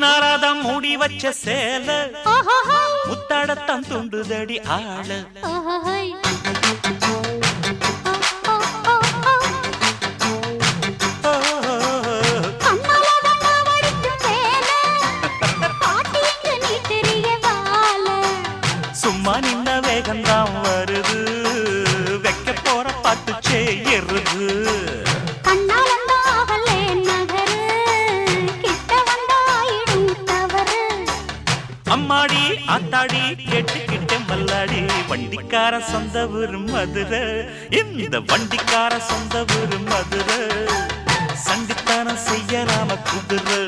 உன்னாராதான் மூடி வச்ச சேல முத்தாடத்தான் துண்டுதடி ஆள சும்மா நின்ன வேகந்தான் வருது வைக்க போற பாட்டு செய்யறது அம்மாடி ஆத்தாடி கேட்டுக்கிட்ட மல்லாடி வண்டிக்கார சொந்த ஊரு மதுரை இந்த வண்டிக்கார சொந்த ஊரு மதுரை சண்டித்தனம் செய்யலாம குதிரை